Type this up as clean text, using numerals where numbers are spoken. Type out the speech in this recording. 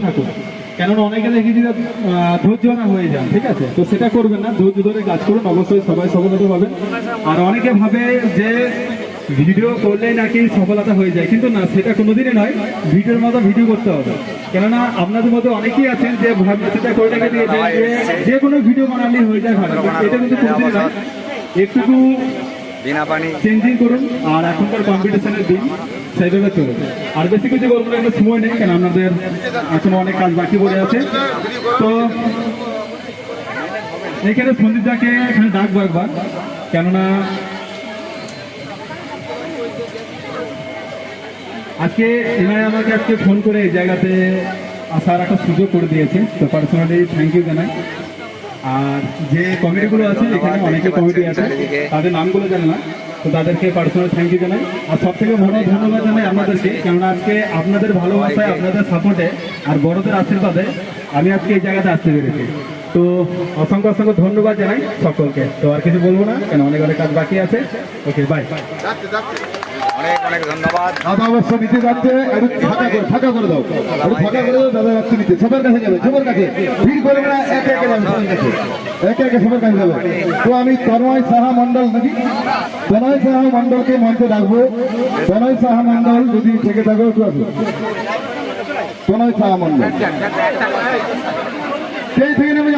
থাকুন, কেননা অনেকে দেখেছি ধৈর্য হারা হয়ে যান, ঠিক আছে? তো সেটা করবেন না, ধৈর্য ধরে কাজ করুন, অবশ্যই সবাই সফলতা পাবেন। আর অনেকে ভাবে যে ভিডিও করলেই নাকি সফলতা হয়ে যায়, কিন্তু না, সেটা কোনোদিনই নয়। ভিডিওর মতো ভিডিও করতে হবে, কেননা আপনাদের মধ্যে অনেকেই আছেন যে সেটা করে রেখে দিয়েছেন যে কোনো ভিডিও বানালে হয়ে যায় ভালো, এটা কিন্তু কোনোদিনই নয়। একটু চেঞ্জিং করুন, আর এখনকার কম্পিটিশনের দিন সেইভাবে চলুন। আর বেশি কিছু বলবো না, সময় নেই, কেন আপনাদের এখনো অনেক কাজ বাকি পড়ে আছে। তো এখানে সন্দীপদাকে এখানে ডাকবো একবার, কেননা আজকে এনারা আমাকে আজকে ফোন করে এই জায়গাতে আসার একটা সুযোগ করে দিয়েছে, তো পার্সোনালি থ্যাংক ইউ জানাই। আর যে কমিটিগুলো আছে, এখানে অনেকে কমিটি আছে, তাদের নামগুলো জানে না, তো তাদেরকে পার্সোনাল থ্যাংক ইউ জানাই। আর সব থেকে বড় ধন্যবাদ জানাই আপনাদেরকে, কেননা আজকে আপনাদের ভালোবাসায়, আপনাদের সাপোর্টে আর বড়দের আশীর্বাদে আমি আজকে এই জায়গাতে আসতে পেরেছি। তো অসংখ্য অসংখ্য ধন্যবাদ জানাই সকলকে। তো আর কিছু বলবো না, কেন অনেক অনেক কাজ বাকি আছে। ওকে, বাই। অনেক অনেক ধন্যবাদ। দাদা অবশ্য নিতে যাচ্ছে, একটু ফাঁকা করে দাও, একটু ফাঁকা করে দাও। দাদা যাচ্ছে নিতে, সবার কাছে যাবে, সবার কাছে ভিড় করবে না, একে একে যাবে সবার কাছে, একে একে সবার কাছে যাবে। তো আমি তনয় সাহা মন্ডল, নাকি তনয় সাহা মন্ডলকে মঞ্চে ডাকবো। তনয় সাহা মন্ডল যদি থেকে থাকো একটু আসো। তনয় সাহা মন্ডল সেই থেকে নেমে